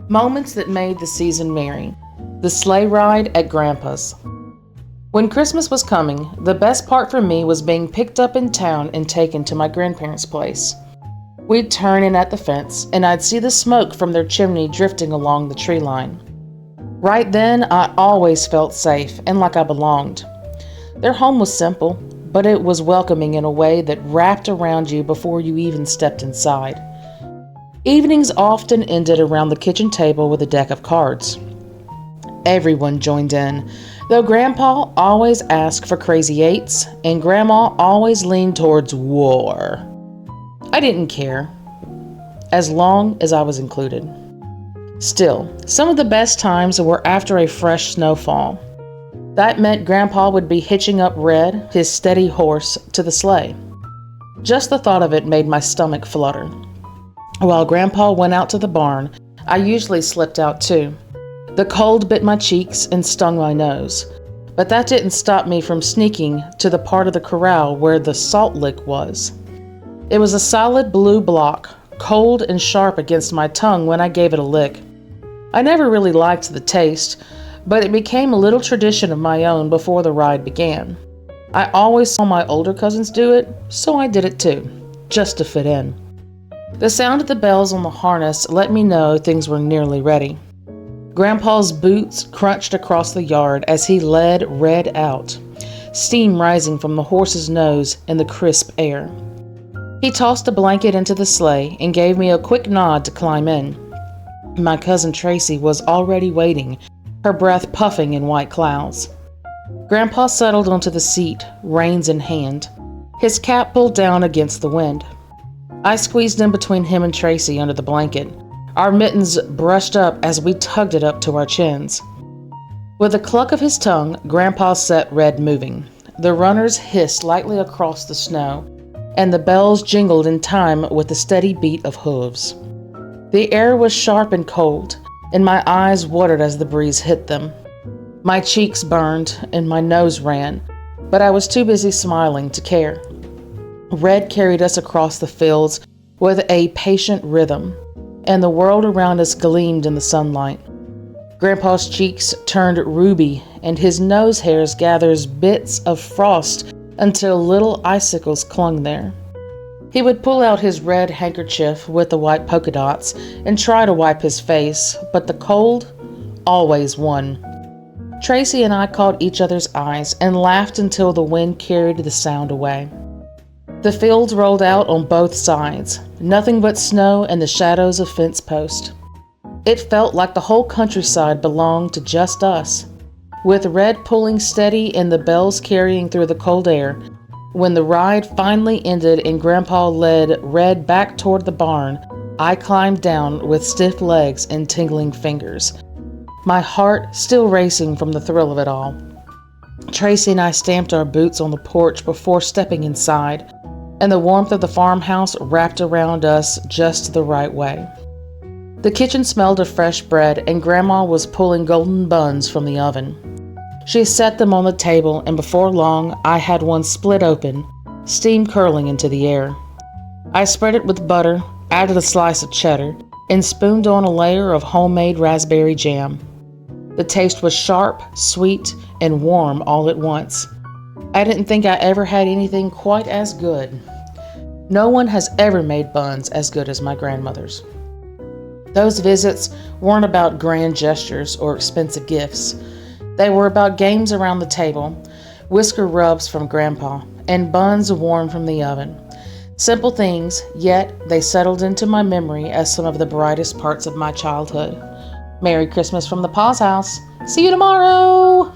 Moments that made the season merry. The sleigh ride at Grandpa's. When Christmas was coming, the best part for me was being picked up in town and taken to my grandparents' place. We'd turn in at the fence, and I'd see the smoke from their chimney drifting along the tree line. Right then, I always felt safe and like I belonged. Their home was simple, but it was welcoming in a way that wrapped around you before you even stepped inside. Evenings often ended around the kitchen table with a deck of cards. Everyone joined in, though Grandpa always asked for crazy eights and Grandma always leaned towards war. I didn't care, as long as I was included. Still, some of the best times were after a fresh snowfall. That meant Grandpa would be hitching up Red, his steady horse, to the sleigh. Just the thought of it made my stomach flutter. While Grandpa went out to the barn, I usually slipped out too. The cold bit my cheeks and stung my nose, but that didn't stop me from sneaking to the part of the corral where the salt lick was. It was a solid blue block, cold and sharp against my tongue when I gave it a lick. I never really liked the taste, but it became a little tradition of my own before the ride began. I always saw my older cousins do it, so I did it too, just to fit in. The sound of the bells on the harness let me know things were nearly ready. Grandpa's boots crunched across the yard as he led Red out, steam rising from the horse's nose in the crisp air. He tossed a blanket into the sleigh and gave me a quick nod to climb in. My cousin Tracy was already waiting, her breath puffing in white clouds. Grandpa settled onto the seat, reins in hand, his cap pulled down against the wind. I squeezed in between him and Tracy under the blanket. Our mittens brushed up as we tugged it up to our chins. With a cluck of his tongue, Grandpa set Red moving. The runners hissed lightly across the snow, and the bells jingled in time with the steady beat of hooves. The air was sharp and cold, and my eyes watered as the breeze hit them. My cheeks burned and my nose ran, but I was too busy smiling to care. Red carried us across the fields with a patient rhythm, and the world around us gleamed in the sunlight. Grandpa's cheeks turned ruby, and his nose hairs gathered bits of frost until little icicles clung there. He would pull out his red handkerchief with the white polka dots and try to wipe his face, but the cold always won. Tracy and I caught each other's eyes and laughed until the wind carried the sound away. The fields rolled out on both sides, nothing but snow and the shadows of fence posts. It felt like the whole countryside belonged to just us. With Red pulling steady and the bells carrying through the cold air, when the ride finally ended and Grandpa led Red back toward the barn, I climbed down with stiff legs and tingling fingers, my heart still racing from the thrill of it all. Tracy and I stamped our boots on the porch before stepping inside, and the warmth of the farmhouse wrapped around us just the right way. The kitchen smelled of fresh bread, and Grandma was pulling golden buns from the oven. She set them on the table, and before long, I had one split open, steam curling into the air. I spread it with butter, added a slice of cheddar, and spooned on a layer of homemade raspberry jam. The taste was sharp, sweet, and warm all at once. I didn't think I ever had anything quite as good. No one has ever made buns as good as my grandmother's. Those visits weren't about grand gestures or expensive gifts. They were about games around the table, whisker rubs from Grandpa, and buns warm from the oven. Simple things, yet they settled into my memory as some of the brightest parts of my childhood. Merry Christmas from the Paawz house. See you tomorrow!